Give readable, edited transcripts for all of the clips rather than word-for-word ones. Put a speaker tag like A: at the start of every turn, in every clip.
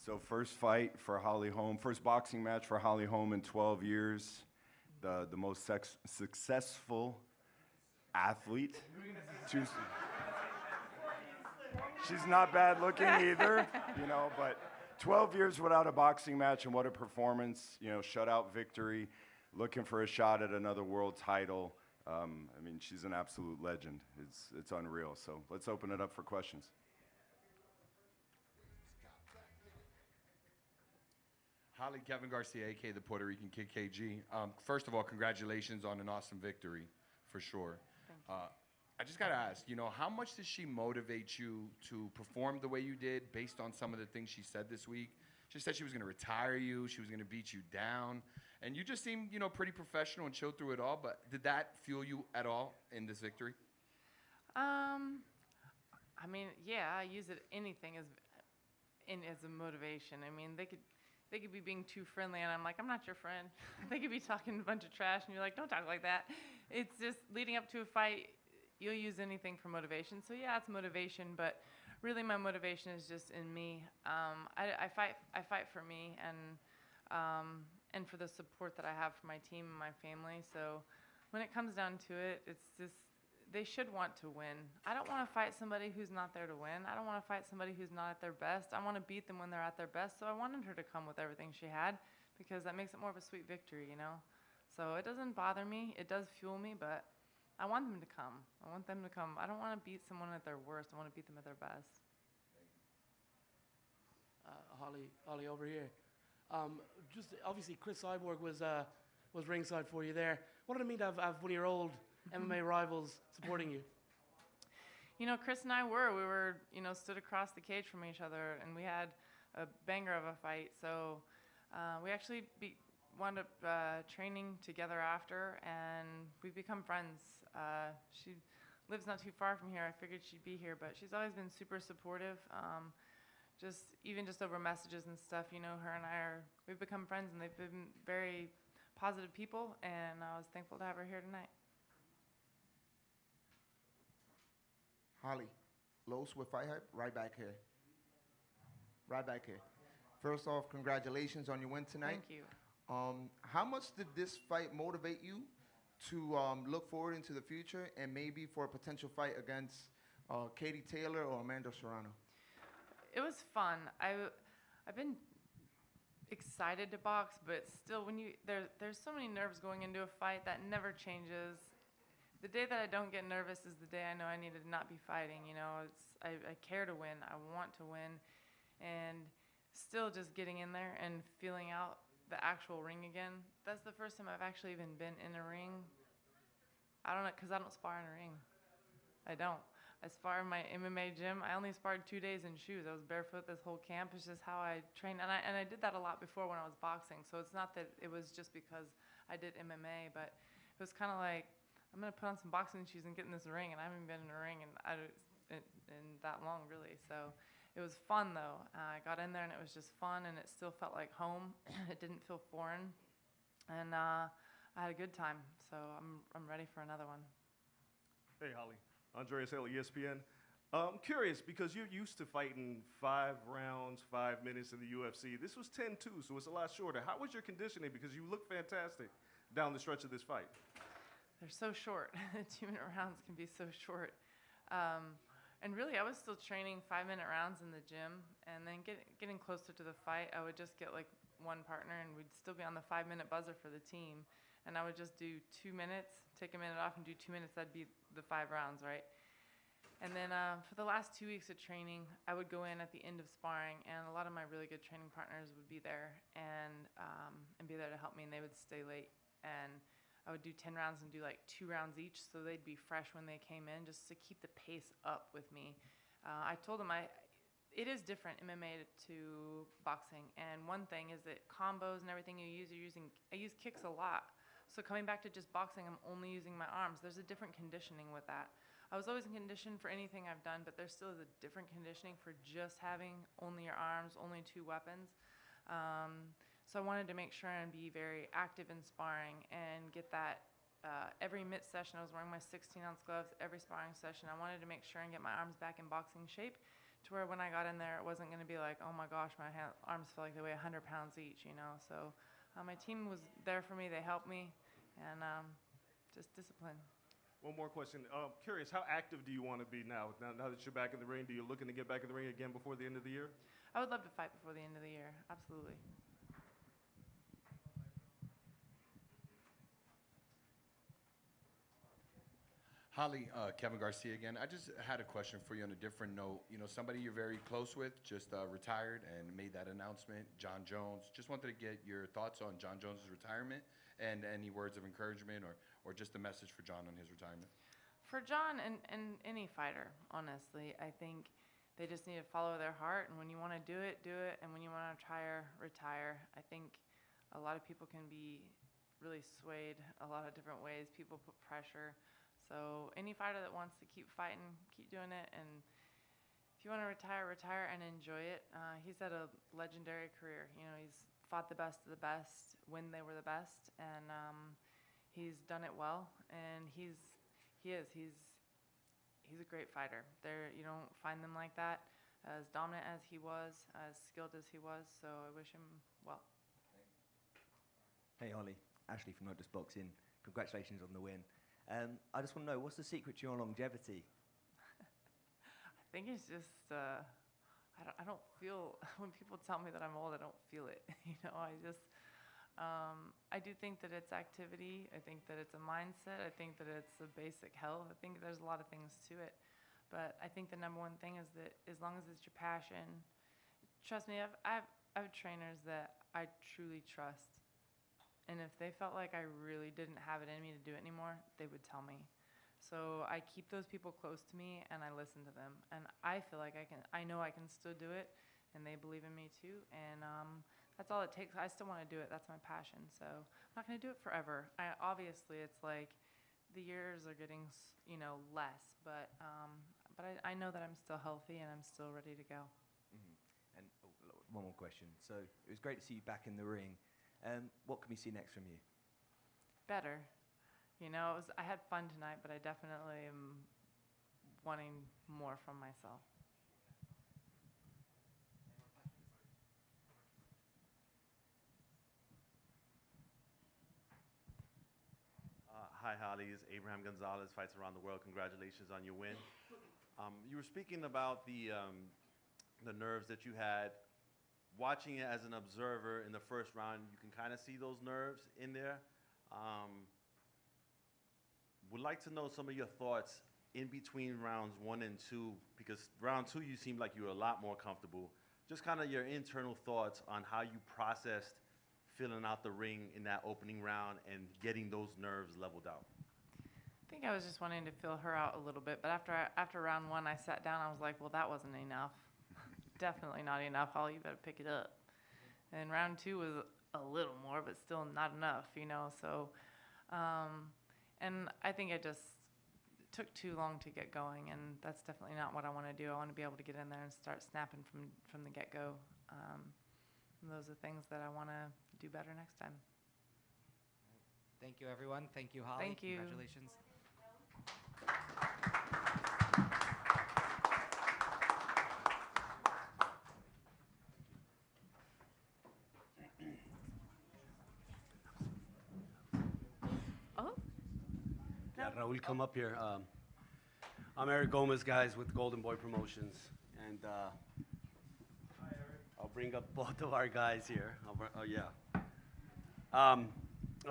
A: So first fight for Holly Holm, first boxing match for Holly Holm in 12 years, the most successful athlete. She's not bad looking either, you know, but 12 years without a boxing match, and what a performance, you know, shutout victory, looking for a shot at another world title. I mean, she's an absolute legend. It's unreal. So let's open it up for questions.
B: Holly, Kevin Garcia, a.k.a. the Puerto Rican Kid KG. First of all, congratulations on an awesome victory, for sure.
C: Thank you.
B: I just got to ask, you know, how much does she motivate you to perform the way you did based on some of the things she said this week? She said she was going to retire you, she was going to beat you down, and you just seemed, you know, pretty professional and chilled through it all, but did that fuel you at all in this victory?
C: I mean, yeah, I use anything as a motivation. I mean, they could be being too friendly, and I'm like, I'm not your friend. They could be talking a bunch of trash, and you're like, don't talk like that. It's just leading up to a fight, you'll use anything for motivation. So yeah, it's motivation, but really my motivation is just in me. I fight for me and for the support that I have for my team and my family. So when it comes down to it, it's just, they should want to win. I don't want to fight somebody who's not there to win. I don't want to fight somebody who's not at their best. I want to beat them when they're at their best. So I wanted her to come with everything she had, because that makes it more of a sweet victory, you know? So it doesn't bother me. It does fuel me, but I want them to come. I want them to come. I don't want to beat someone at their worst. I want to beat them at their best.
D: Holly over here. Just obviously, Chris Cyborg was ringside for you there. What did it mean to have one of your old MMA rivals supporting you?
C: You know, Chris and I we were, you know, stood across the cage from each other, and we had a banger of a fight. So we actually wound up training together after, and we've become friends. She lives not too far from here. I figured she'd be here, but she's always been super supportive. Even just over messages and stuff, you know, her and we've become friends, and they've been very positive people, and I was thankful to have her here tonight.
E: Holly, Los with Fight Hype, right back here. Right back here. First off, congratulations on your win tonight.
C: Thank you.
E: How much did this fight motivate you to look forward into the future and maybe for a potential fight against Katie Taylor or Amanda Serrano?
C: It was fun. I've been excited to box, but still, when there's so many nerves going into a fight that never changes. The day that I don't get nervous is the day I know I need to not be fighting. You know, I care to win. I want to win, and still just getting in there and feeling out the actual ring again. That's the first time I've actually even been in a ring. I don't know, because I don't spar in a ring. I don't. I spar in my MMA gym. I only sparred 2 days in shoes. I was barefoot this whole camp. It's just how I train. And I did that a lot before when I was boxing. So it's not that it was just because I did MMA, but it was kind of like, I'm going to put on some boxing shoes and get in this ring. And I haven't been in a ring in that long, really. So it was fun, though. I got in there, and it was just fun, and it still felt like home. It didn't feel foreign. And I had a good time. So I'm ready for another one.
F: Hey, Holly. Andreas Hale, ESPN. I'm curious, because you're used to fighting 5 rounds, 5 minutes in the UFC. This was 10-2, so it's a lot shorter. How was your conditioning? Because you look fantastic down the stretch of this fight.
C: They're so short. 2-minute rounds can be so short. And really, I was still training 5-minute rounds in the gym, and then getting closer to the fight, I would just get like one partner, and we'd still be on the 5-minute buzzer for the team. And I would just do 2 minutes, take a minute off, and do 2 minutes. That'd be the 5 rounds, right? And then for the last 2 weeks of training, I would go in at the end of sparring, and a lot of my really good training partners would be there and be there to help me, and they would stay late. And I would do 10 rounds and do like 2 rounds each, so they'd be fresh when they came in, just to keep the pace up with me. I told them it is different, MMA to boxing. And one thing is that combos and everything I use kicks a lot. So coming back to just boxing, I'm only using my arms. There's a different conditioning with that. I was always in condition for anything I've done, but there still is a different conditioning for just having only your arms, only 2 weapons. So I wanted to make sure and be very active in sparring and get that every mitt session. I was wearing my 16-ounce gloves every sparring session. I wanted to make sure and get my arms back in boxing shape to where when I got in there, it wasn't going to be like, oh my gosh, my arms feel like they weigh 100 pounds each, you know. So my team was there for me. They helped me, and just discipline.
F: One more question. Curious, how active do you want to be now that you're back in the ring? Do you looking to get back in the ring again before the end of the year?
C: I would love to fight before the end of the year. Absolutely.
B: Holly, Kevin Garcia again. I just had a question for you on a different note. You know, somebody you're very close with just retired and made that announcement, John Jones. Just wanted to get your thoughts on John Jones' retirement and any words of encouragement or just a message for John on his retirement.
C: For John and any fighter, honestly, I think they just need to follow their heart. And when you want to do it, do it. And when you want to retire. I think a lot of people can be really swayed a lot of different ways. People put pressure. So any fighter that wants to keep fighting, keep doing it. And if you want to retire, retire and enjoy it. He's had a legendary career. You know, he's fought the best of the best when they were the best, and he's done it well. And he's a great fighter. You don't find them like that, as dominant as he was, as skilled as he was. So I wish him well.
G: Hey Holly, Ashley from Not Just Boxing. Congratulations on the win. I just want to know, what's the secret to your longevity?
C: I think it's just, I don't feel, when people tell me that I'm old, I don't feel it. You know, I do think that it's activity. I think that it's a mindset. I think that it's a basic health. I think there's a lot of things to it. But I think the number one thing is that as long as it's your passion, trust me, I have trainers that I truly trust. And if they felt like I really didn't have it in me to do it anymore, they would tell me. So I keep those people close to me and I listen to them. And I feel like I know I can still do it, and they believe in me too. And that's all it takes. I still want to do it. That's my passion. So I'm not going to do it forever. Obviously, it's like the years are getting, less. But I know that I'm still healthy and I'm still ready to go.
G: Mm-hmm. And one more question. So it was great to see you back in the ring. What can we see next from you?
C: Better. You know, I had fun tonight, but I definitely am wanting more from myself.
H: Hi, Holly. It's Abraham Gonzalez, Fights Around the World. Congratulations on your win. You were speaking about the nerves that you had. Watching it as an observer in the first round, you can kind of see those nerves in there. Would like to know some of your thoughts in between rounds 1 and 2, because round 2 you seemed like you were a lot more comfortable. Just kind of your internal thoughts on how you processed filling out the ring in that opening round and getting those nerves leveled out.
C: I think I was just wanting to fill her out a little bit, but after round 1, I sat down. I was like, well, that wasn't enough. Definitely not enough, Holly. You better pick it up. And round 2 was a little more, but still not enough, you know. So, and I think it just took too long to get going, and that's definitely not what I want to do. I want to be able to get in there and start snapping from the get-go. Those are things that I want to do better next time.
I: Thank you, everyone. Thank you, Holly.
C: Thank you.
I: Congratulations.
J: Yeah, Raul, come up here. I'm Eric Gomez, guys, with Golden Boy Promotions, and I'll bring up both of our guys here.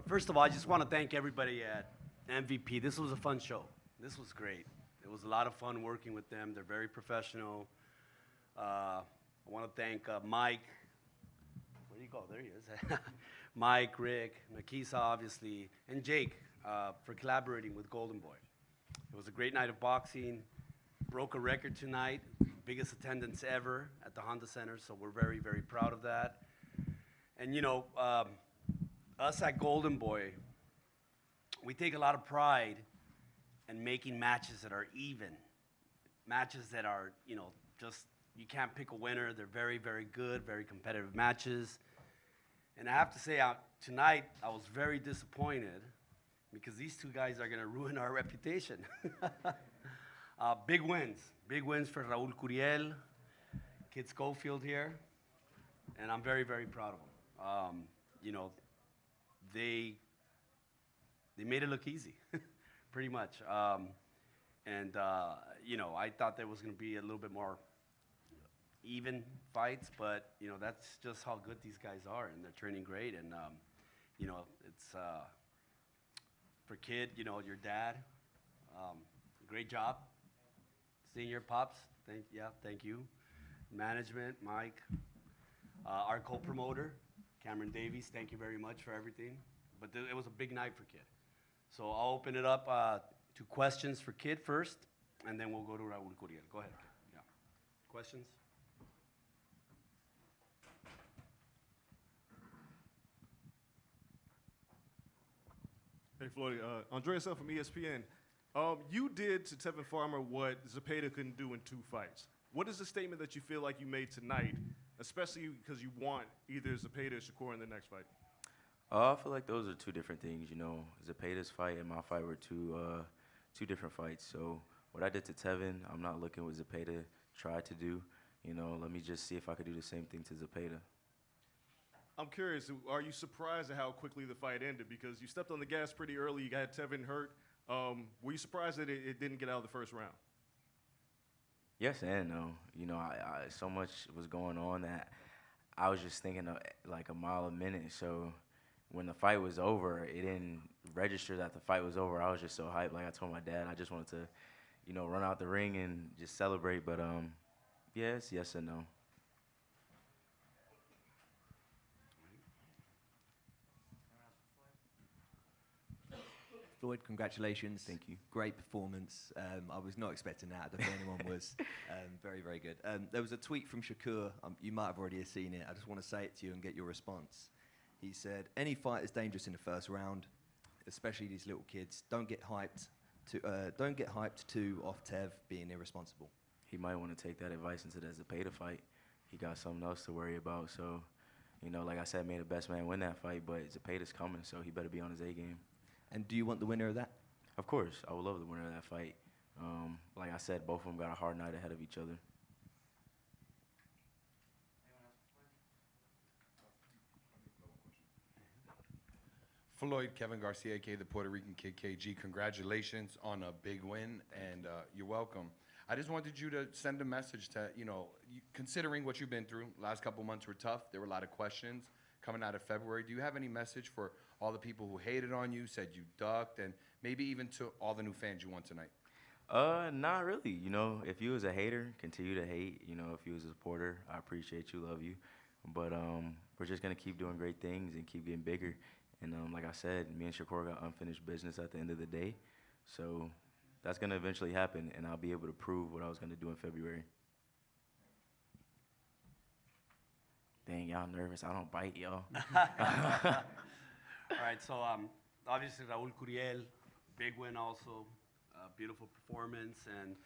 J: First of all, I just want to thank everybody at MVP. This was a fun show. This was great. It was a lot of fun working with them. They're very professional. I want to thank Mike. Where do you go? There he is. Mike, Rick, Nakisa, obviously, and Jake for collaborating with Golden Boy. It was a great night of boxing. Broke a record tonight. Biggest attendance ever at the Honda Center, so we're very, very proud of that. And you know, us at Golden Boy, we take a lot of pride in making matches that are even. Matches that are, you know, just, you can't pick a winner. They're very, very good, very competitive matches. And I have to say, tonight, I was very disappointed because these two guys are gonna ruin our reputation. Big wins for Raul Curiel, Kid Schofield here, and I'm very, very proud of them. You know, they made it look easy, pretty much. You know, I thought there was going to be a little bit more even fights, but, you know, that's just how good these guys are, and they're training great. And, you know, it's for Kid, you know, your dad, great job. Senior Pops, thank you. Management, Mike. Our co-promoter, Cameron Davies, thank you very much for everything. But it was a big night for Kid. So I'll open it up to questions for Kid first, and then we'll go to Raul Curiel. Go ahead, Kid. Yeah. Questions?
F: Hey, Floyd. Andreas from ESPN. You did to Tevin Farmer what Zepeda couldn't do in 2 fights. What is the statement that you feel like you made tonight, especially because you want either Zepeda or Shakur in the next fight?
K: I feel like those are 2 different things. You know, Zepeda's fight and my fight were two different fights. So what I did to Tevin, I'm not looking what Zepeda tried to do. You know, let me just see if I could do the same thing to Zepeda.
F: I'm curious, are you surprised at how quickly the fight ended? Because you stepped on the gas pretty early, you got Tevin hurt. Were you surprised that it didn't get out of the first round?
K: Yes and no. You know, I so much was going on that I was just thinking of like a mile a minute. So when the fight was over, it didn't register that the fight was over. I was just so hyped. Like I told my dad, I just wanted to, you know, run out the ring and just celebrate. But yes and no.
G: Floyd, congratulations.
K: Thank you.
G: Great performance. I was not expecting that. I don't think anyone was. Very, very good. There was a tweet from Shakur. You might have already seen it. I just want to say it to you and get your response. He said, any fight is dangerous in the first round, especially these little kids. Don't get hyped too off Tev being irresponsible.
K: He might want to take that advice into the Zepeda fight. He got something else to worry about. So, you know, like I said, may the best man win that fight, but Zepeda's coming, so he better be on his A game.
G: And do you want the winner of that?
K: Of course. I would love the winner of that fight. Like I said, both of them got a hard night ahead of each other.
B: Floyd, Kevin Garcia, aka the Puerto Rican Kid KG, congratulations on a big win, and you're welcome. I just wanted you to send a message to, you know, considering what you've been through, last couple months were tough. There were a lot of questions coming out of February. Do you have any message for all the people who hated on you, said you ducked, and maybe even to all the new fans you won tonight?
K: Not really. You know, if you was a hater, continue to hate. You know, if you was a supporter, I appreciate you, love you. But we're just going to keep doing great things and keep getting bigger. And like I said, me and Shakur got unfinished business at the end of the day. So that's going to eventually happen, and I'll be able to prove what I was going to do in February. Dang, y'all nervous. I don't bite, y'all.
J: All right, so obviously Raul Curiel, big win also, beautiful performance, and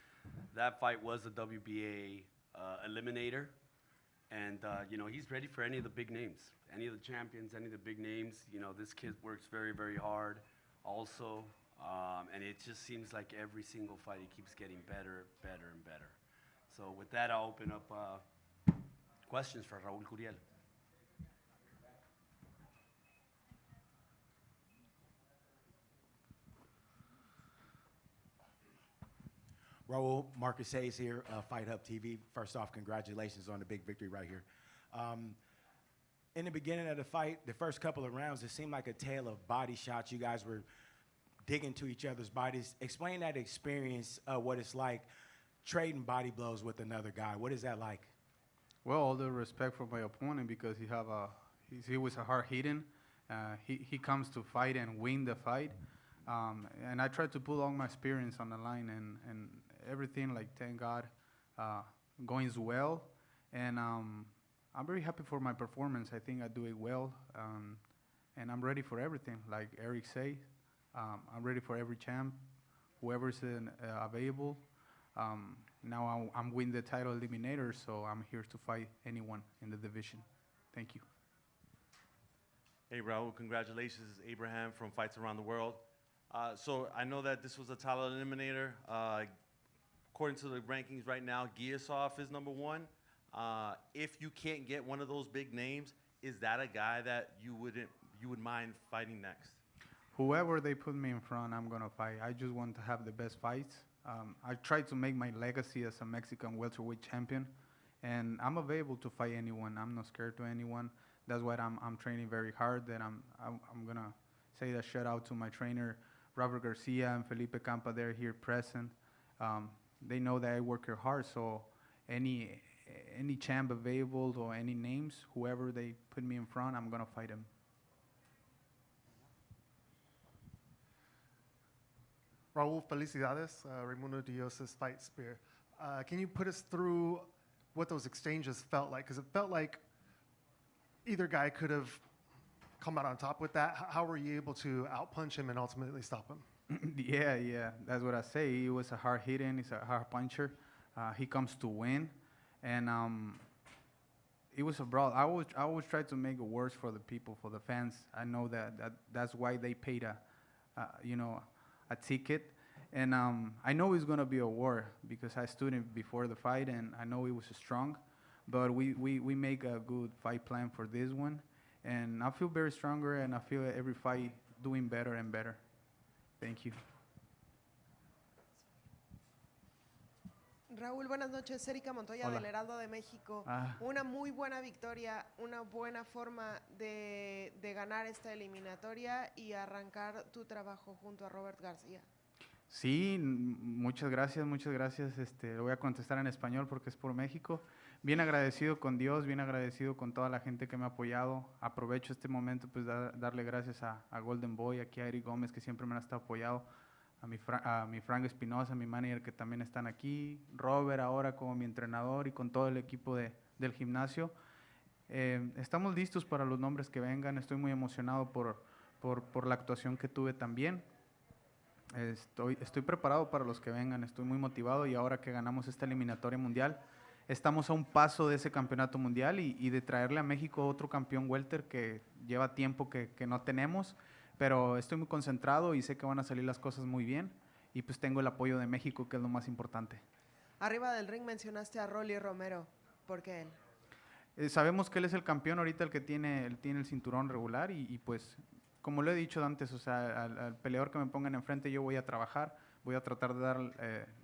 J: that fight was a WBA eliminator, and you know, he's ready for any of the big names, any of the champions, any of the big names. You know, this kid works very, very hard also, and it just seems like every single fight he keeps getting better, better, and better. So with that, I'll open up questions for Raul Curiel.
L: Raul, Marcus Hayes here, Fight Hub TV. First off, congratulations on the big victory right here. In the beginning of the fight, the first couple of rounds, it seemed like a tale of body shots. You guys were digging to each other's bodies. Explain that experience, what it's like trading body blows with another guy. What is that like?
M: Well, all the respect for my opponent because he was a hard hitting. He comes to fight and win the fight. And I tried to put all my experience on the line and everything, like, thank God, going well. And I'm very happy for my performance. I think I do it well. And I'm ready for everything. Like Eric said, I'm ready for every champ, whoever's available. Now I'm winning the title eliminator, so I'm here to fight anyone in the division. Thank you.
H: Hey, Raul, congratulations. This is Abraham from Fights Around the World. So I know that this was a title eliminator. According to the rankings right now, Giasov is number 1. If you can't get one of those big names, is that a guy that you would mind fighting next?
M: Whoever they put me in front, I'm gonna fight. I just want to have the best fights. I try to make my legacy as a Mexican welterweight champion, and I'm available to fight anyone. I'm not scared to anyone. That's why I'm training very hard. That I'm gonna say that shout out to my trainer Robert Garcia and Felipe Campa. They're here present. They know that I work here hard. So any champ available or any names, whoever they put me in front, I'm gonna fight him.
N: Raul, felicidades, Raimundo Dios's fight spear. Can you put us through what those exchanges felt like? Because it felt like either guy could have come out on top with that. How were you able to outpunch him and ultimately stop him?
M: Yeah, that's what I say. He was a hard hitting, he's a hard puncher. He comes to win, and it was a brawl. I always try to make it worse for the people, for the fans. I know that's why they paid a ticket, and I know it's gonna be a war because I stood in before the fight, and I know it was strong, but we make a good fight plan for this one, and I feel very stronger, and I feel every fight doing better and better. Thank you.
O: Raúl, buenas noches. Erika Montoya
M: Hola.
O: del Heraldo de México. Una muy buena victoria, una buena forma de ganar esta eliminatoria y arrancar tu trabajo junto a Robert García.
M: Sí, muchas gracias, muchas gracias. Lo voy a contestar en español porque es por México. Bien agradecido con Dios, bien agradecido con toda la gente que me ha apoyado. Aprovecho este momento pues darle gracias a Golden Boy, aquí a Eric Gómez que siempre me ha estado apoyado, a mi Frank Espinosa, mi manager que también están aquí, Robert ahora como mi entrenador y con todo el equipo del gimnasio. Estamos listos para los nombres que vengan. Estoy muy emocionado por la actuación que tuve también. Estoy preparado para los que vengan, estoy muy motivado y ahora que ganamos esta eliminatoria mundial, estamos a un paso de ese campeonato mundial y de traerle a México otro campeón welter que lleva tiempo que no tenemos, pero estoy muy concentrado y sé que van a salir las cosas muy bien y pues tengo el apoyo de México, que es lo más importante.
O: Arriba del ring mencionaste a Rolly Romero. ¿Por qué él?
M: Sabemos que él es el campeón ahorita, el que tiene el cinturón regular y pues como lo he dicho antes, o sea, al peleador que me pongan enfrente yo voy a trabajar, voy a tratar de dar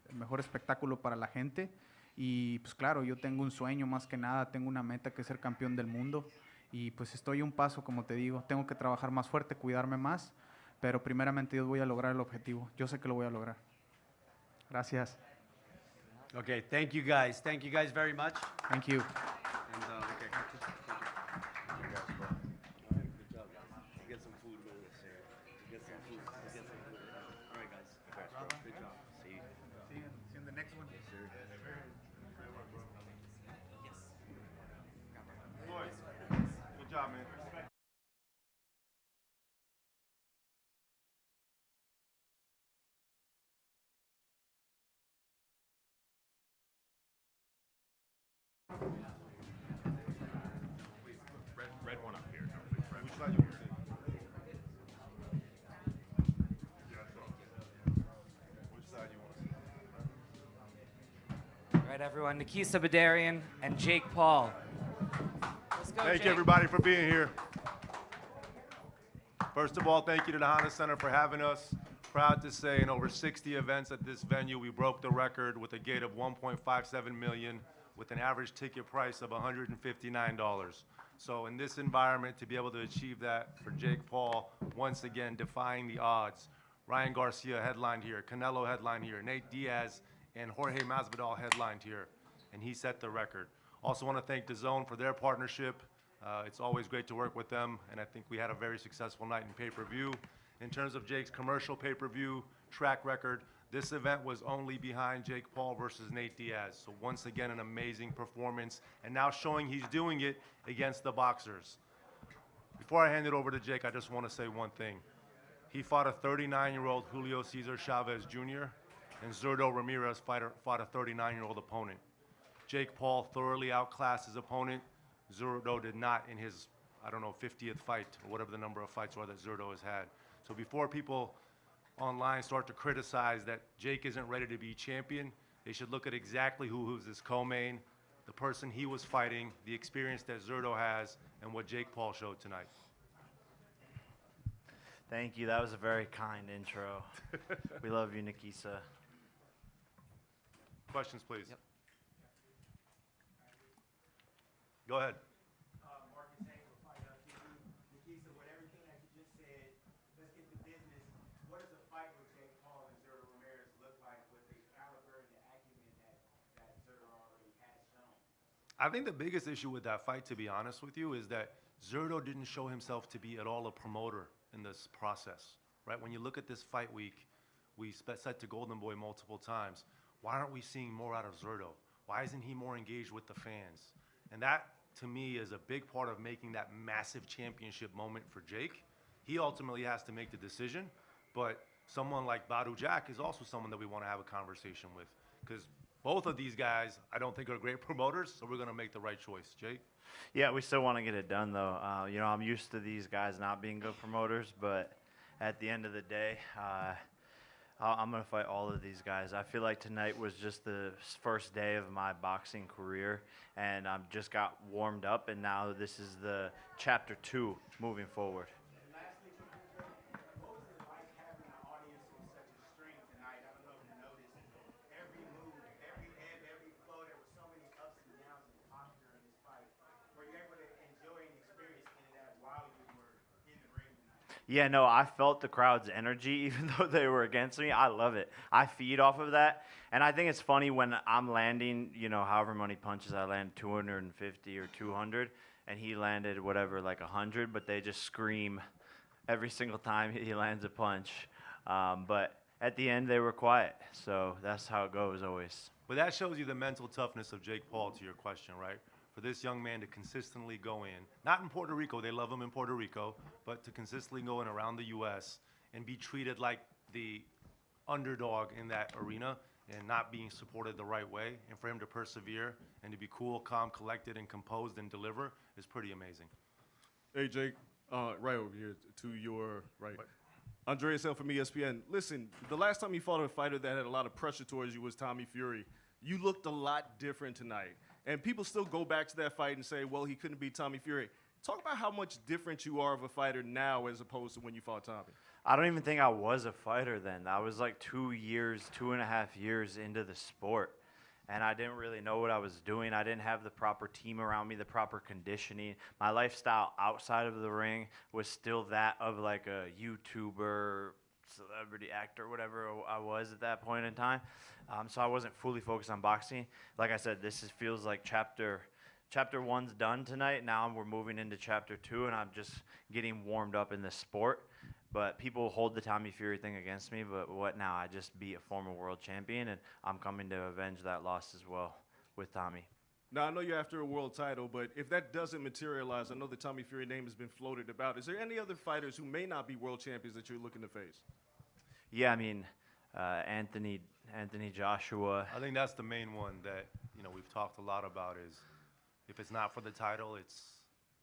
M: el mejor espectáculo para la gente y pues claro, yo tengo un sueño más que nada, tengo una meta que es ser campeón del mundo y pues estoy a un paso, como te digo, tengo que trabajar más fuerte, cuidarme más, pero primeramente yo voy a lograr el objetivo, yo sé que lo voy a lograr. Gracias.
J: Okay, thank you guys very much.
M: Thank you.
J: And, okay. Get some food with us here. Get some food. All right, guys. Good job. See you.
M: See you in the next one.
J: Yes, sir.
F: Good job, man. Red one up here. Which side you want to see? Which side you want to see?
I: All right, everyone. Nikisa Badarian and Jake Paul. Let's go,
A: Thank
I: Jake.
A: you, everybody, for being here. First of all, thank you to the Honda Center for having us. Proud to say in over 60 events at this venue, we broke the record with a gate of 1.57 million with an average ticket price of $159. So in this environment, to be able to achieve that for Jake Paul, once again, defying the odds. Ryan Garcia headlined here, Canelo headlined here, Nate Diaz and Jorge Masvidal headlined here, and he set the record. Also want to thank DAZN for their partnership. It's always great to work with them, and I think we had a very successful night in pay-per-view. In terms of Jake's commercial pay-per-view track record, this event was only behind Jake Paul versus Nate Diaz. So once again, an amazing performance, and now showing he's doing it against the boxers. Before I hand it over to Jake, I just want to say one thing. He fought a 39-year-old Julio Cesar Chavez Jr., and Zurdo Ramirez fought a 39-year-old opponent. Jake Paul thoroughly outclassed his opponent. Zurdo did not in his, 50th fight, or whatever the number of fights are that Zurdo has had. So before people online start to criticize that Jake isn't ready to be champion, they should look at exactly who's his co-main,
P: the person he was fighting, the experience that Zurdo has, and what Jake Paul showed tonight.
Q: Thank you. That was a very kind intro. We love you, Nikisa.
P: Questions, please. Yep. Go ahead.
L: Nikisa, with everything that you just said, let's get to business. What does a fight with Jake Paul and Zurdo Ramirez look like with the caliber and the acumen that Zurdo already has shown?
P: I think the biggest issue with that fight, to be honest with you, is that Zurdo didn't show himself to be at all a promoter in this process, right? When you look at this fight week, we said to Golden Boy multiple times, why aren't we seeing more out of Zurdo? Why isn't he more engaged with the fans? And that, to me, is a big part of making that massive championship moment for Jake. He ultimately has to make the decision, but someone like Badu Jack is also someone that we want to have a conversation with, because both of these guys, I don't think, are great promoters, so we're going to make the right choice. Jake?
Q: Yeah, we still want to get it done, though. You know, I'm used to these guys not being good promoters, but at the end of the day, I'm going to fight all of these guys. I feel like tonight was just the first day of my boxing career, and I just got warmed up, and now this is the chapter 2 moving forward. Yeah, no, I felt the crowd's energy, even though they were against me. I love it. I feed off of that. And I think it's funny when I'm landing, you know, however many punches I land, 250 or 200, and he landed whatever, like 100, but they just scream every single time he lands a punch. But at the end, they were quiet. So that's how it goes always.
P: But that shows you the mental toughness of Jake Paul, to your question, right? For this young man to consistently go in, not in Puerto Rico, they love him in Puerto Rico, but to consistently go in around the U.S. and be treated like the underdog in that arena and not being supported the right way, and for him to persevere and to be cool, calm, collected, and composed and deliver is pretty amazing.
F: Hey, Jake, right over here to your right. Andreas L. from ESPN. Listen, the last time you fought a fighter that had a lot of pressure towards you was Tommy Fury. You looked a lot different tonight. And people still go back to that fight and say, well, he couldn't beat Tommy Fury. Talk about how much different you are of a fighter now as opposed to when you fought Tommy.
Q: I don't even think I was a fighter then. I was like 2.5 years into the sport. And I didn't really know what I was doing. I didn't have the proper team around me, the proper conditioning. My lifestyle outside of the ring was still that of like a YouTuber, celebrity actor, whatever I was at that point in time. So I wasn't fully focused on boxing. Like I said, feels like chapter 1's done tonight. Now we're moving into chapter 2, and I'm just getting warmed up in the sport. But people hold the Tommy Fury thing against me, but what now? I just beat a former world champion, and I'm coming to avenge that loss as well with Tommy.
F: Now, I know you're after a world title, but if that doesn't materialize, I know the Tommy Fury name has been floated about. Is there any other fighters who may not be world champions that you're looking to face?
Q: Yeah, I mean, Anthony Joshua.
P: I think that's the main one that, you know, we've talked a lot about is if it's not for the title, it's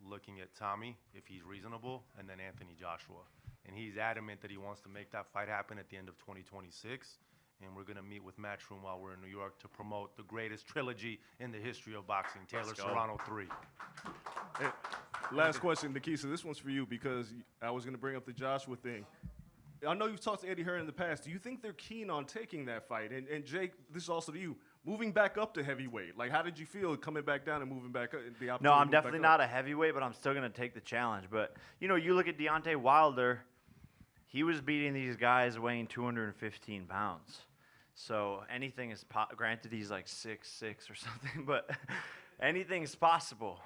P: looking at Tommy, if he's reasonable, and then Anthony Joshua. And he's adamant that he wants to make that fight happen at the end of 2026. And we're going to meet with Matchroom while we're in New York to promote the greatest trilogy in the history of boxing, Taylor Serrano 3.
F: Hey, last question, Nikisa. This one's for you because I was going to bring up the Joshua thing. I know you've talked to Eddie Hearn in the past. Do you think they're keen on taking that fight? And Jake, this is also to you. Moving back up to heavyweight, like how did you feel coming back down and moving back up?
Q: No, I'm definitely not a heavyweight, but I'm still going to take the challenge. But, you know, you look at Deontay Wilder, he was beating these guys weighing 215 pounds. So anything is granted he's like 6'6" or something, but anything's possible.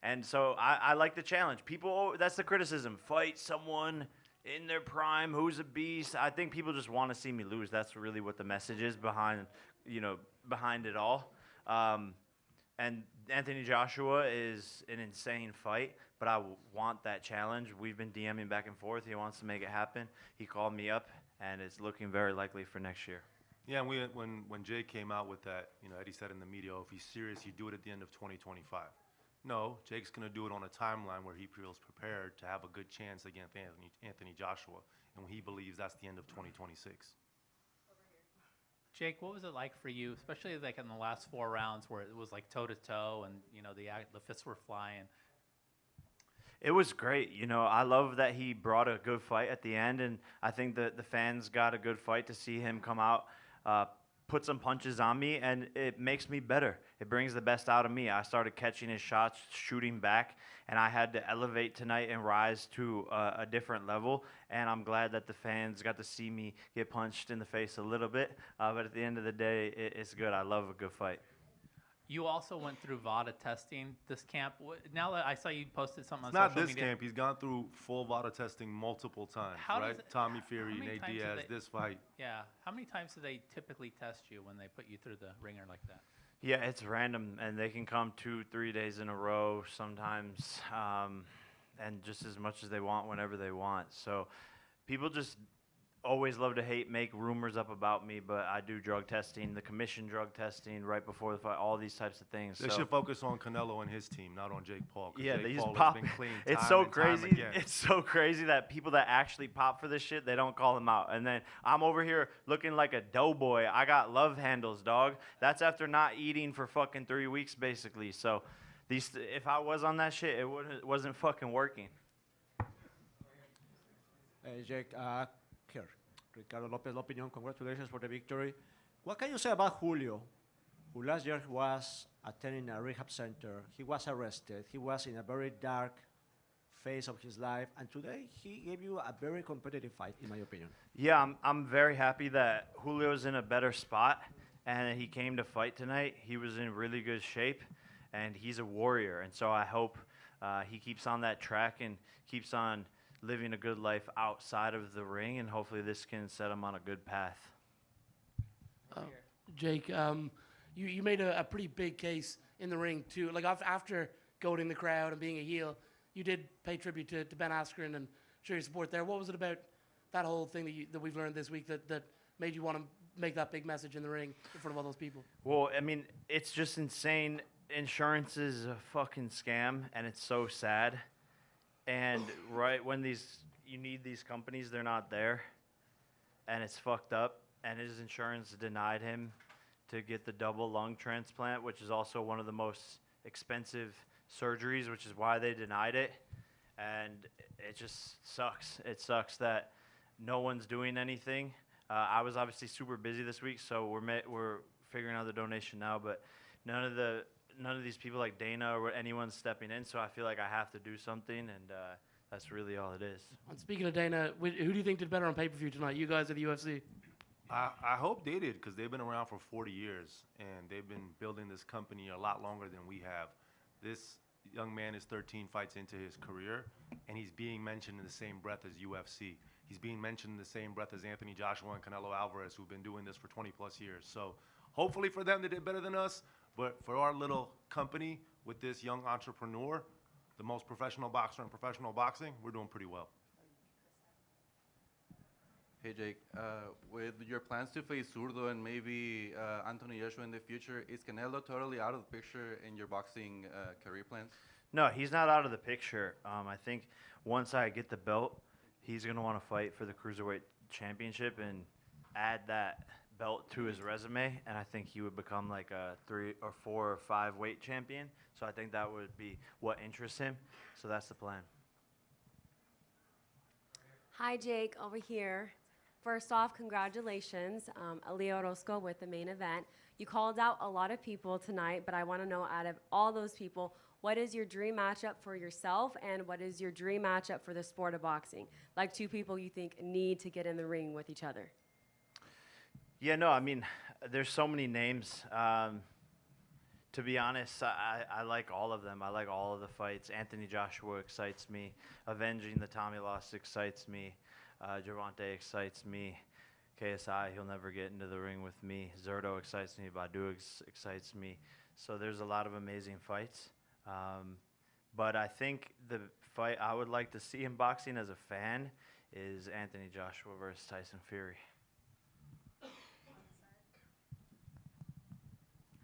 Q: And so I like the challenge. People, that's the criticism. Fight someone in their prime who's a beast. I think people just want to see me lose. That's really what the message is behind it all. And Anthony Joshua is an insane fight, but I want that challenge. We've been DMing back and forth. He wants to make it happen. He called me up, and it's looking very likely for next year.
P: Yeah, and when Jay came out with that, you know, Eddie said in the media, if he's serious, you do it at the end of 2025. No, Jake's going to do it on a timeline where he feels prepared to have a good chance against Anthony Joshua, and he believes that's the end of 2026.
R: Jake, what was it like for you, especially like in the last 4 rounds where it was like toe to toe and the fists were flying?
Q: It was great. I love that he brought a good fight at the end, and I think that the fans got a good fight to see him come out, put some punches on me, and it makes me better. It brings the best out of me. I started catching his shots, shooting back, and I had to elevate tonight and rise to a different level, and I'm glad that the fans got to see me get punched in the face a little bit, but at the end of the day, it's good. I love a good fight.
R: You also went through VADA testing this camp. Now that I saw you posted something on
P: It's not
R: social
P: this
R: media.
P: camp. He's gone through full VADA testing multiple times,
R: How does
P: right?
R: it-
P: Tommy
R: how
P: Fury,
R: many
P: Nate
R: times do
P: Diaz,
R: they-
P: this fight.
R: Yeah. How many times do they typically test you when they put you through the ringer like that?
Q: Yeah, it's random, and they can come 2-3 days in a row sometimes, and just as much as they want whenever they want. So people just always love to make rumors up about me, but I do drug testing, the commission drug testing right before the fight, all these types of things.
P: They should focus on Canelo and his team, not on Jake Paul. 'Cause
Q: Yeah,
P: Jake
Q: they just
P: Paul
Q: pop.
P: has been clean
Q: It's
P: time
Q: so
P: and time
Q: crazy.
P: again.
Q: It's so crazy that people that actually pop for this shit, they don't call them out. And then I'm over here looking like a doughboy. I got love handles, dog. That's after not eating for fucking 3 weeks, basically. So if I was on that shit, it wasn't fucking working.
S: Jake, here. Ricardo Lopez, La Opinion, congratulations for the victory. What can you say about Julio, who last year was attending a rehab center? He was arrested. He was in a very dark phase of his life, and today he gave you a very competitive fight, in my opinion.
Q: Yeah, I'm very happy that Julio's in a better spot, and he came to fight tonight. He was in really good shape, and he's a warrior. And so I hope he keeps on that track and keeps on living a good life outside of the ring, and hopefully this can set him on a good path.
D: Jake, you made a pretty big case in the ring too. Like after goading the crowd and being a heel, you did pay tribute to Ben Askren and show your support there. What was it about that whole thing that we've learned this week that made you want to make that big message in the ring in front of all those people?
Q: Well, I mean, it's just insane. Insurance is a fucking scam, and it's so sad. And right when you need these companies, they're not there, and it's fucked up. And his insurance denied him to get the double lung transplant, which is also one of the most expensive surgeries, which is why they denied it. And it just sucks. It sucks that no one's doing anything. I was obviously super busy this week, so we're figuring out the donation now, but none of these people like Dana or anyone stepping in, so I feel like I have to do something, and that's really all it is.
D: And speaking of Dana, who do you think did better on pay-per-view tonight, you guys or the UFC?
P: I hope they did, because they've been around for 40 years, and they've been building this company a lot longer than we have. This young man is 13 fights into his career, and he's being mentioned in the same breath as UFC. He's being mentioned in the same breath as Anthony Joshua and Canelo Alvarez, who've been doing this for 20-plus years. So hopefully for them, they did better than us. But for our little company with this young entrepreneur, the most professional boxer in professional boxing, we're doing pretty well.
T: Hey, Jake. With your plans to face Zurdo and maybe Anthony Joshua in the future, is Canelo totally out of the picture in your boxing career plans?
Q: No, he's not out of the picture. I think once I get the belt, he's going to want to fight for the cruiserweight championship and add that belt to his resume, and I think he would become like a 3 or 4 or 5 weight champion. So I think that would be what interests him. So that's the plan.
U: Hi, Jake, over here. First off, congratulations, Ali Orozco with the main event. You called out a lot of people tonight, but I want to know, out of all those people, what is your dream matchup for yourself, and what is your dream matchup for the sport of boxing? Like 2 people you think need to get in the ring with each other.
Q: Yeah, no, I mean, there's so many names. To be honest, I like all of them. I like all of the fights. Anthony Joshua excites me. Avenging the Tommy loss excites me. Gervonta excites me. KSI, he'll never get into the ring with me. Zurdo excites me. Badu excites me. So there's a lot of amazing fights. But I think the fight I would like to see in boxing as a fan is Anthony Joshua versus Tyson Fury.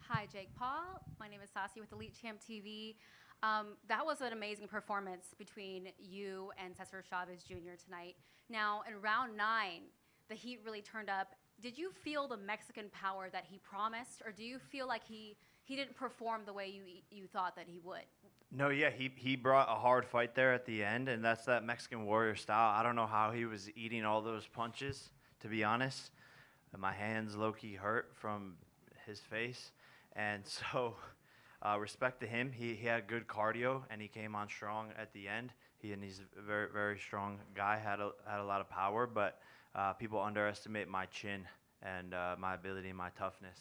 V: Hi, Jake Paul. My name is Sassy with Elite Champ TV. That was an amazing performance between you and Cesar Chavez Jr. tonight. Now, in round 9, the heat really turned up, did you feel the Mexican power that he promised, or do you feel like he didn't perform the way you thought that he would?
Q: No, yeah, he brought a hard fight there at the end, and that's that Mexican warrior style. I don't know how he was eating all those punches, to be honest. My hands low-key hurt from his face, and so respect to him. He had good cardio, and he came on strong at the end. He's a very, very strong guy, had a lot of power, but people underestimate my chin and my ability and my toughness.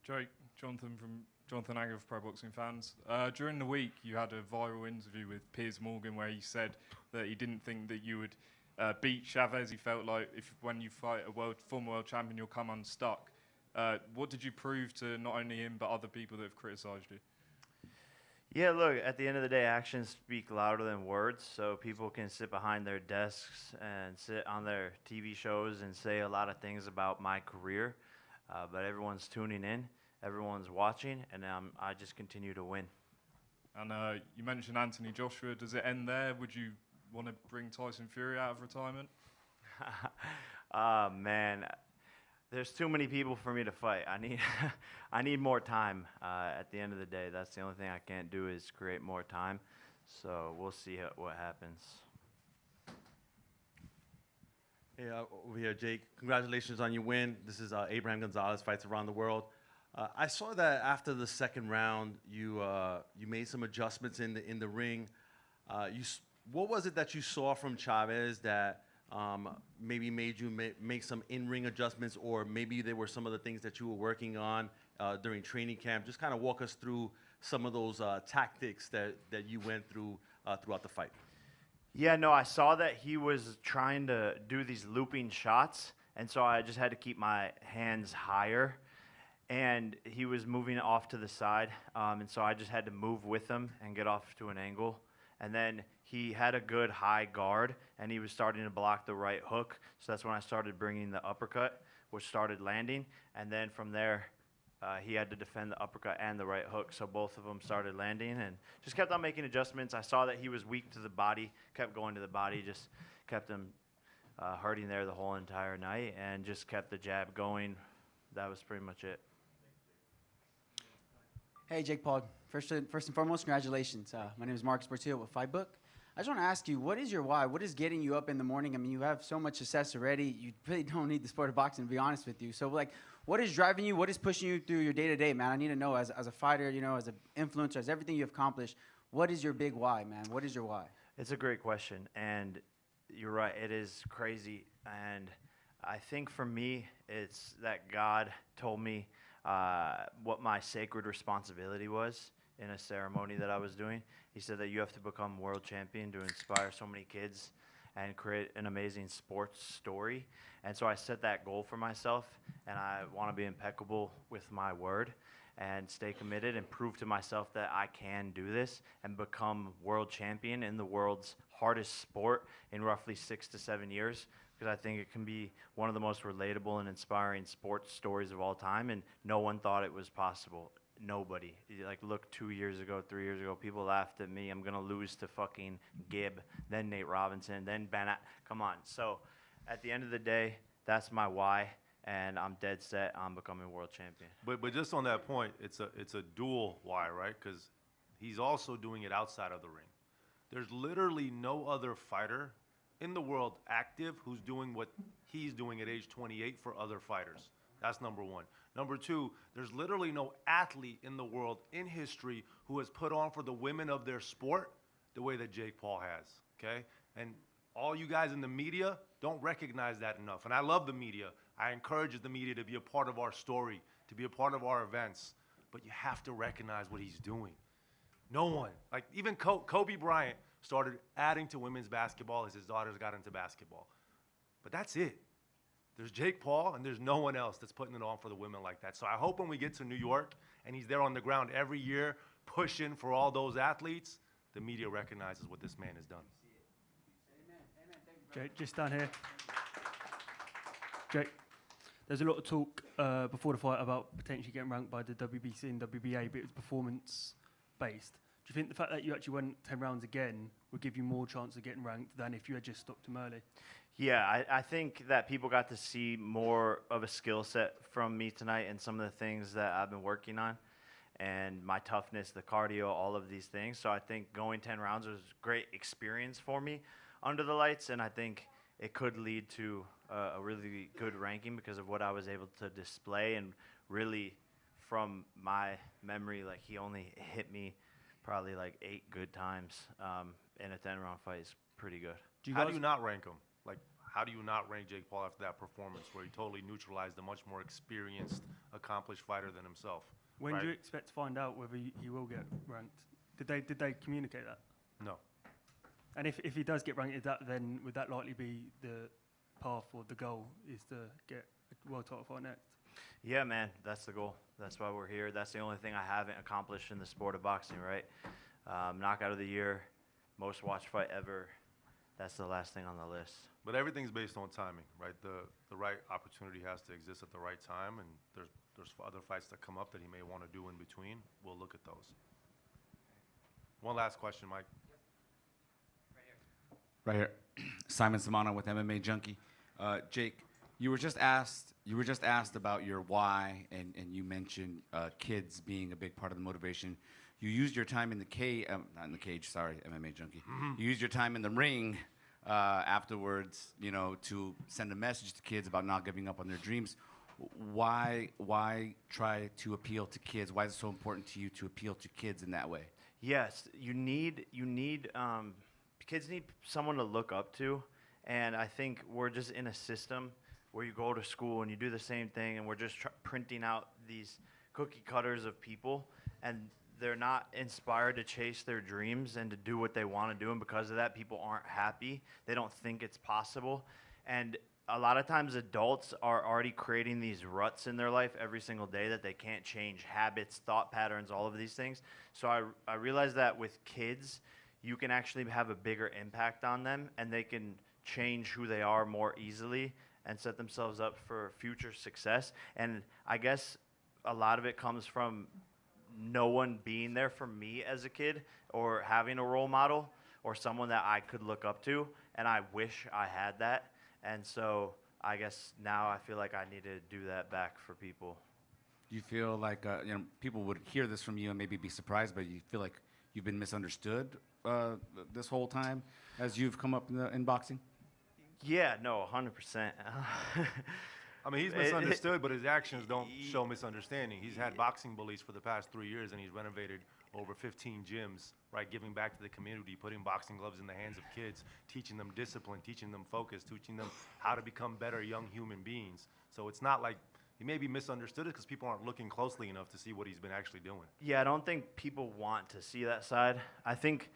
C: Jake, Jonathan Agger of Pro Boxing Fans. During the week, you had a viral interview with Piers Morgan where he said that he didn't think that you would beat Chavez. He felt like when you fight a former world champion, you'll come unstuck. What did you prove to not only him but other people that have criticised you?
Q: Yeah, look, at the end of the day, actions speak louder than words, so people can sit behind their desks and sit on their TV shows and say a lot of things about my career, but everyone's tuning in, everyone's watching, and I just continue to win.
C: And you mentioned Anthony Joshua. Does it end there? Would you want to bring Tyson Fury out of retirement?
Q: Man, there's too many people for me to fight. I need more time. At the end of the day, that's the only thing I can't do is create more time. So we'll see what happens.
H: Hey, over here, Jake. Congratulations on your win. This is Abraham Gonzalez, Fights Around the World. I saw that after the second round, you made some adjustments in the ring. What was it that you saw from Chavez that maybe made you make some in-ring adjustments, or maybe there were some of the things that you were working on during training camp? Just kind of walk us through some of those tactics that you went through throughout the fight.
Q: Yeah, no, I saw that he was trying to do these looping shots, and so I just had to keep my hands higher. And he was moving off to the side, and so I just had to move with him and get off to an angle. And then he had a good high guard, and he was starting to block the right hook. So that's when I started bringing the uppercut, which started landing. And then from there, he had to defend the uppercut and the right hook. So both of them started landing and just kept on making adjustments. I saw that he was weak to the body, kept going to the body, just kept him hurting there the whole entire night, and just kept the jab going. That was pretty much it.
E: Hey, Jake Paul. First and foremost, congratulations. My name is Marcus Portillo with Fightbook. I just want to ask you, what is your why? What is getting you up in the morning? I mean, you have so much success already. You really don't need the sport of boxing, to be honest with you. So, like, what is driving you? What is pushing you through your day-to-day, man? I need to know, as a fighter, you know, as an influencer, as everything you've accomplished, what is your big why, man? What is your why?
Q: It's a great question, and you're right. It is crazy, and I think for me, it's that God told me what my sacred responsibility was in a ceremony that I was doing. He said that you have to become world champion to inspire so many kids and create an amazing sports story. And so I set that goal for myself, and I want to be impeccable with my word and stay committed and prove to myself that I can do this and become world champion in the world's hardest sport in roughly 6 to 7 years, because I think it can be one of the most relatable and inspiring sports stories of all time, and no one thought it was possible. Nobody. Like, look, 2 years ago, 3 years ago, people laughed at me. I'm going to lose to fucking Gibb, then Nate Robinson, then Ben. Come on. So at the end of the day, that's my why, and I'm dead set on becoming world champion.
P: But just on that point, it's a dual why, right? Because he's also doing it outside of the ring. There's literally no other fighter in the world active who's doing what he's doing at age 28 for other fighters. That's number one. Number two, there's literally no athlete in the world in history who has put on for the women of their sport the way that Jake Paul has, okay? And all you guys in the media don't recognize that enough. And I love the media. I encourage the media to be a part of our story, to be a part of our events. But you have to recognize what he's doing. No one, like even Kobe Bryant started adding to women's basketball as his daughters got into basketball. But that's it. There's Jake Paul, and there's no one else that's putting it on for the women like that. So I hope when we get to New York and he's there on the ground every year pushing for all those athletes, the media recognizes what this man has done.
W: Jake, just down here. Jake, there's a lot of talk before the fight about potentially getting ranked by the WBC and WBA, but it was performance-based. you think the fact that you actually went 10 rounds again would give you more chance of getting ranked than if you had just stopped him early?
Q: Yeah, I think that people got to see more of a skill set from me tonight and some of the things that I've been working on and my toughness, the cardio, all of these things. So I think going 10 rounds was a great experience for me under the lights, and I think it could lead to a really good ranking because of what I was able to display. And really, from my memory, like, he only hit me probably like 8 good times in a 10-round fight is pretty good.
P: How do you not rank him? Like, how do you not rank Jake Paul after that performance where he totally neutralized a much more experienced, accomplished fighter than himself?
W: When do you expect to find out whether he will get ranked? Did they communicate that?
P: No.
W: And if he does get ranked, then would that likely be the path or the goal is to get a world title fight next?
Q: Yeah, man, that's the goal. That's why we're here. That's the only thing I haven't accomplished in the sport of boxing, right? Knockout of the year, most watched fight ever. That's the last thing on the list.
P: But everything's based on timing, right? The right opportunity has to exist at the right time, and there's other fights that come up that he may want to do in between. We'll look at those. One last question, Mike.
B: Right here. Simon Samana with MMA Junkie. Jake, you were just asked about your why, and you mentioned kids being a big part of the motivation. You used your time in the cage, not in the cage, sorry, MMA Junkie. You used your time in the ring afterwards, you know, to send a message to kids about not giving up on their dreams. Why try to appeal to kids? Why is it so important to you to appeal to kids in that way?
Q: Yes, kids need someone to look up to, and I think we're just in a system where you go to school and you do the same thing, and we're just printing out these cookie cutters of people, and they're not inspired to chase their dreams and to do what they want to do, and because of that, people aren't happy. They don't think it's possible, and a lot of times adults are already creating these ruts in their life every single day that they can't change, habits, thought patterns, all of these things. So I realized that with kids, you can actually have a bigger impact on them, and they can change who they are more easily and set themselves up for future success. And I guess a lot of it comes from no one being there for me as a kid or having a role model or someone that I could look up to, and I wish I had that. And so I guess now I feel like I need to do that back for people.
B: Do you feel like people would hear this from you and maybe be surprised, but you feel like you've been misunderstood this whole time as you've come up in boxing?
Q: Yeah, no, 100%.
P: I mean, he's misunderstood, but his actions don't show misunderstanding. He's had boxing bullies for the past 3 years, and he's renovated over 15 gyms, right, giving back to the community, putting boxing gloves in the hands of kids, teaching them discipline, teaching them focus, teaching them how to become better young human beings. So it's not like he may be misunderstood because people aren't looking closely enough to see what he's been actually doing.
Q: Yeah, I don't think people want to see that side. I think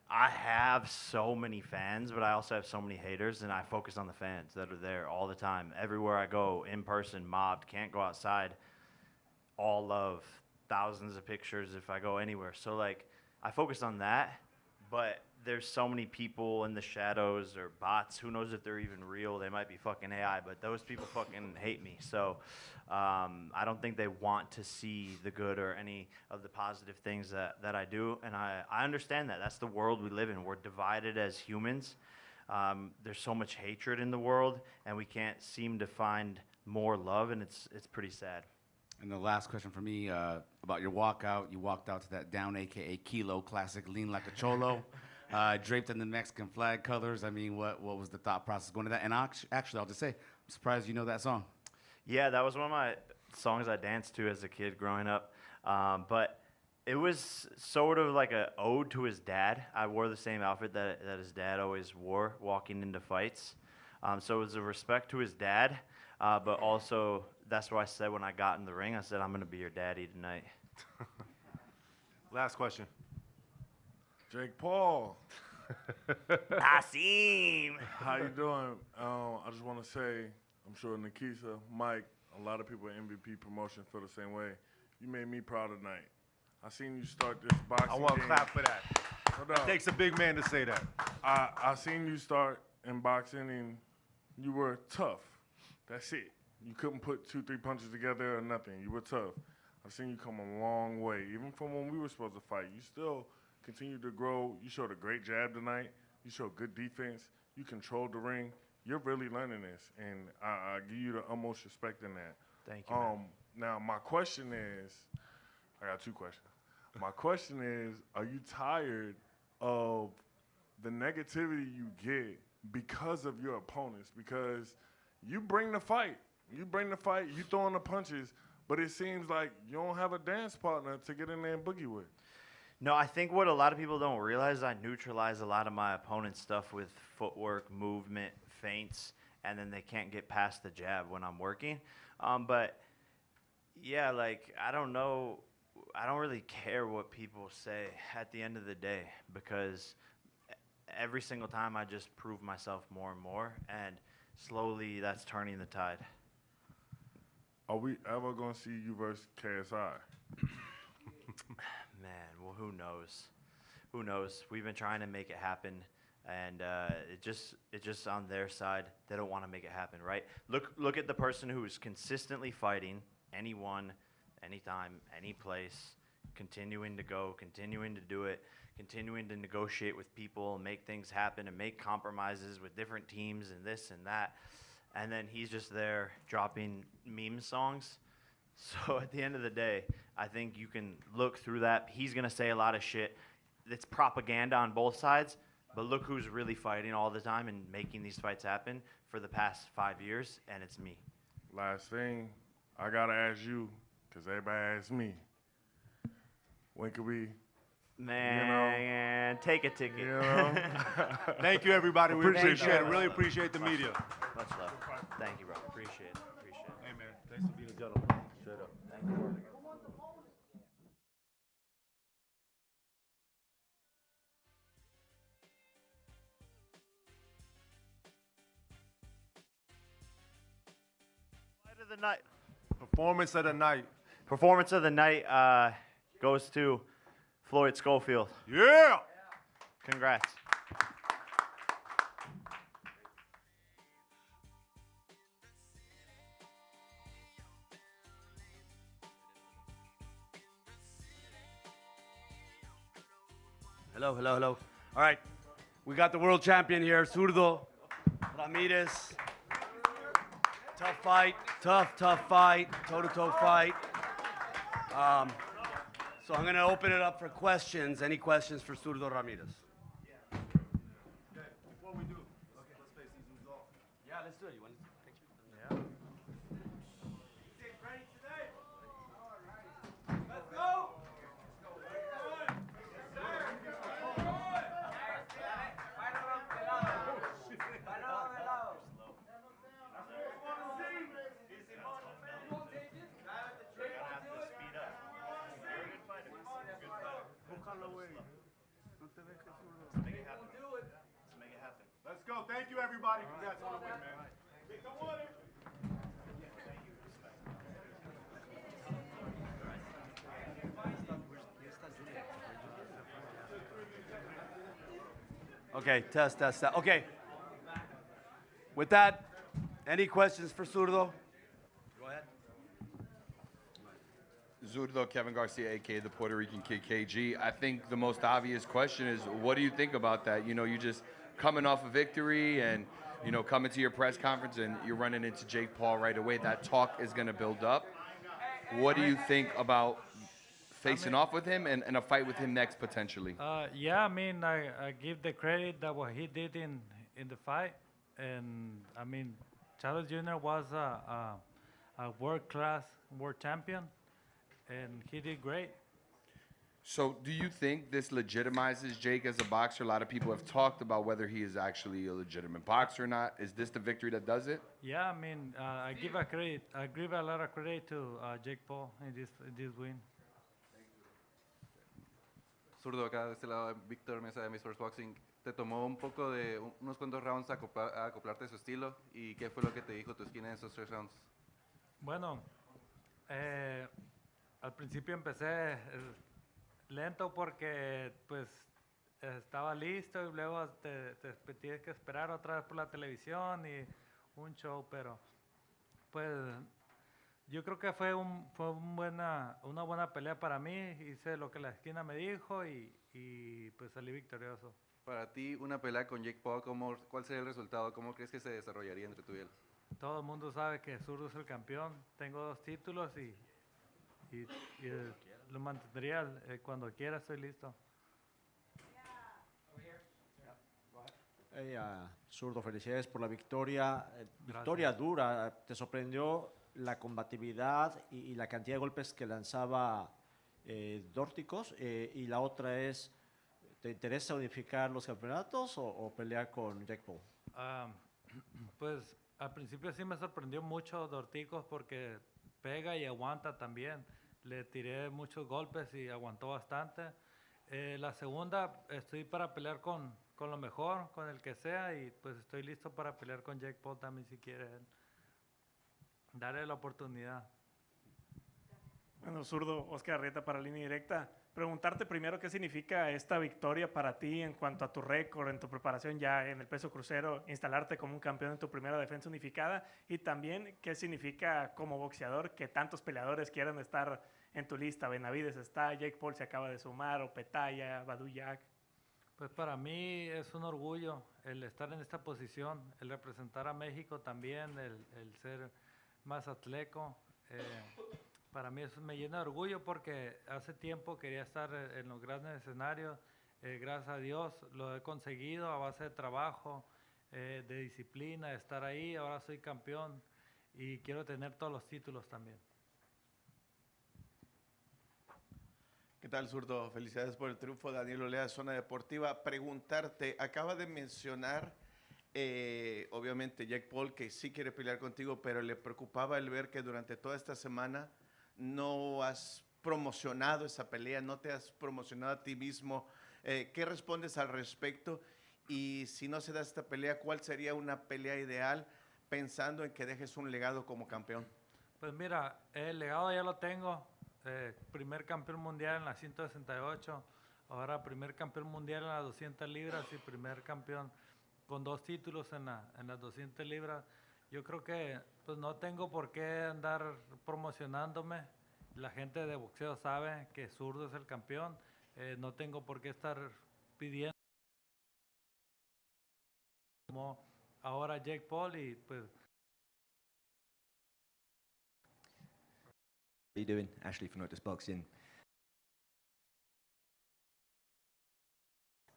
Q: I have so many fans, but I also have so many haters, and I focus on the fans that are there all the time. Everywhere I go, in person, mobbed, can't go outside, all love, thousands of pictures if I go anywhere. So, like, I focus on that, but there's so many people in the shadows or bots. Who knows if they're even real? They might be fucking AI, but those people fucking hate me. So I don't think they want to see the good or any of the positive things that I do, and I understand that. That's the world we live in. We're divided as humans. There's so much hatred in the world, and we can't seem to find more love, and it's pretty sad.
B: And the last question for me about your walkout. You walked out to that down, a.k.a. Kilo classic, Lean Like a Cholo, draped in the Mexican flag colors. I mean, what was the thought process going to that? And actually, I'll just say, I'm surprised you know that song.
Q: Yeah, that was one of my songs I danced to as a kid growing up. But it was sort of like an ode to his dad. I wore the same outfit that his dad always wore walking into fights. So it was a respect to his dad, but also that's what I said when I got in the ring. I said, I'm going to be your daddy tonight.
P: Last question.
G: Jake Paul.
Q: Asim.
G: How you doing? I just want to say, I'm sure Nikisa, Mike, a lot of people at MVP Promotion feel the same way. You made me proud tonight. I seen you start this boxing
P: I want to
G: game.
P: clap for that. It takes a big man to say that.
G: I seen you start in boxing, and you were tough. That's it. You couldn't put 2-3 punches together or nothing. You were tough. I've seen you come a long way. Even from when we were supposed to fight, you still continue to grow. You showed a great jab tonight. You showed good defense. You controlled the ring. You're really learning this, and I give you the utmost respect in that.
Q: Thank you, man.
G: Now, my question is, I got two questions. My question is, are you tired of the negativity you get because of your opponents? Because you bring the fight. You throwing the punches, but it seems like you don't have a dance partner to get in there and boogie with.
Q: No, I think what a lot of people don't realize is I neutralize a lot of my opponent's stuff with footwork, movement, feints, and then they can't get past the jab when I'm working. But, yeah, like, I don't know. I don't really care what people say at the end of the day because every single time I just prove myself more and more, and slowly that's turning the tide.
G: Are we ever going to see you versus KSI?
Q: Man, well, who knows? Who knows? We've been trying to make it happen, and it just on their side, they don't want to make it happen, right? Look at the person who's consistently fighting anyone, anytime, any place, continuing to go, continuing to do it, continuing to negotiate with people and make things happen and make compromises with different teams and this and that. And then he's just there dropping meme songs. So at the end of the day, I think you can look through that. He's going to say a lot of shit. It's propaganda on both sides, but look who's really fighting all the time and making these fights happen for the past 5 years, and it's me.
G: Last thing, I got to ask you, because everybody asks me, when could we,
Q: Man, take a ticket.
G: you know?
P: Thank you, everybody. We
G: Appreciate
P: appreciate it.
G: you.
P: Really appreciate the media.
Q: Much love. Thank you, bro. Appreciate it.
P: Hey, man. Thanks for being a gentleman. Straight up.
Q: Thank you. Fight of the night.
P: Performance of the night.
Q: Performance of the night goes to Floyd Schofield.
G: Yeah!
Q: Congrats.
J: Hello, hello, hello. All right, we got the world champion here, Zurdo Ramirez. Tough fight, tough fight, toe-to-toe fight. So I'm gonna open it up for questions. Any questions for Zurdo Ramirez?
P: Before we do, let's face these dudes off.
J: Yeah, let's do it. You want a picture? Yeah.
P: Ready today? Let's go! Let's go. Thank you, everybody. Congrats on the win, man. Get the water.
J: Okay, test. Okay. With that, any questions for Zurdo? Go ahead.
K: Zurdo, Kevin Garcia, a.k.a. the Puerto Rican Kid KG. I think the most obvious question is, what do you think about that? You know, you just coming off a victory and, you know, coming to your press conference and you're running into Jake Paul right away. That talk is going to build up. What do you think about facing off with him and a fight with him next potentially?
N: Yeah, I mean, I give the credit that what he did in the fight. And, I mean, Chavez Jr. was a world-class world champion, and he did great.
K: So do you think this legitimizes Jake as a boxer? A lot of people have talked about whether he is actually a legitimate boxer or not. Is this the victory that does it?
N: Yeah, I mean, I give a lot of credit to Jake Paul in this win.
T: Zurdo, acá de este lado, Víctor Mesa de Miss Sports Boxing. Te tomó un poco de unos cuantos rounds a acoplarte a su estilo. ¿Y qué fue lo que te dijo tu esquina en esos 3 rounds?
N: Bueno, al principio empecé lento porque pues estaba listo y luego te tienes que esperar otra vez por la televisión y un show, pero pues yo creo que fue una buena pelea para mí. Hice lo que la esquina me dijo y pues salí victorioso.
T: Para ti, una pelea con Jake Paul, ¿cuál sería el resultado? ¿Cómo crees que se desarrollaría entre tú y él?
N: Todo el mundo sabe que Zurdo es el campeón. Tengo 2 títulos y lo mantendría cuando quiera, estoy listo.
S: Zurdo, felicidades por la victoria. Victoria dura. ¿Te sorprendió la combatividad y la cantidad de golpes que lanzaba Dorticos? Y la otra es, ¿te interesa unificar los campeonatos o pelear con Jake Paul?
N: Pues al principio sí me sorprendió mucho Dorticos porque pega y aguanta también. Le tiré muchos golpes y aguantó bastante. La segunda, estoy para pelear con lo mejor, con el que sea, y pues estoy listo para pelear con Jake Paul también si quiere él. Darle la oportunidad.
I: Bueno, Zurdo, Oscar Arrieta para Línea Directa. Preguntarte primero qué significa esta victoria para ti en cuanto a tu récord, en tu preparación ya en el peso crucero, instalarte como un campeón en tu primera defensa unificada, y también qué significa como boxeador que tantos peleadores quieran estar en tu lista. Benavides está, Jake Paul se acaba de sumar, Opetaya, Badou Jack.
N: Pues para mí es un orgullo el estar en esta posición, el representar a México también, el ser más atleco. Para mí eso me llena de orgullo porque hace tiempo quería estar en los grandes escenarios. Gracias a Dios lo he conseguido a base de trabajo, de disciplina, de estar ahí. Ahora soy campeón y quiero tener todos los títulos también.
M: ¿Qué tal, Zurdo? Felicidades por el triunfo. Daniel Olea, Zona Deportiva. Preguntarte, acaba de mencionar, obviamente, Jake Paul, que sí quiere pelear contigo, pero le preocupaba el ver que durante toda esta semana no has promocionado esa pelea, no te has promocionado a ti mismo. ¿Qué respondes al respecto? Y si no se da esta pelea, ¿cuál sería una pelea ideal pensando en que dejes un legado como campeón?
N: Pues mira, el legado ya lo tengo. Primer campeón mundial en las 168, ahora primer campeón mundial en las 200 libras y primer campeón con 2 títulos en las 200 libras. Yo creo que pues no tengo por qué andar promocionándome. La gente de boxeo sabe que Zurdo es el campeón. No tengo por qué estar pidiendo como ahora Jake Paul y pues.
O: How you doing? Ashley from Notice Boxing.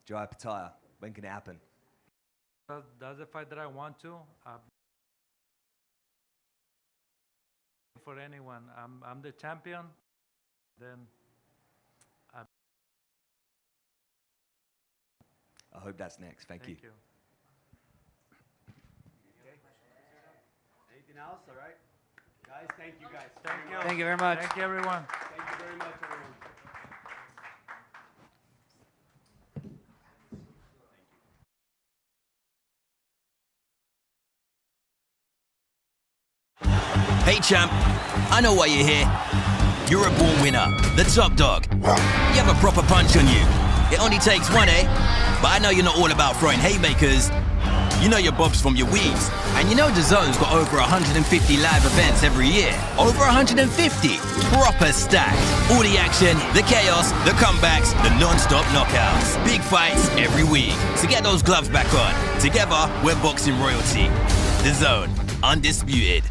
O: Jai Pataya, when can it happen?
N: That's the fight that I want to. For anyone, I'm the champion. Then
O: I hope that's next. Thank you.
J: Anything else? All right. Guys, thank you guys.
N: Thank you.
O: Thank you very much.
N: Thank you, everyone.
J: Thank you very much, everyone.
X: Hey champ, I know why you're here. You're a born winner, the top dog. You have a proper punch on you. It only takes one, eh? But I know you're not all about throwing haymakers. You know your bobs from your weaves. And you know DAZN's got over 150 live events every year. Over 150. Proper stacked. All the action, the chaos, the comebacks, the non-stop knockouts. Big fights every week. So get those gloves back on. Together, we're boxing royalty. DAZN, undisputed.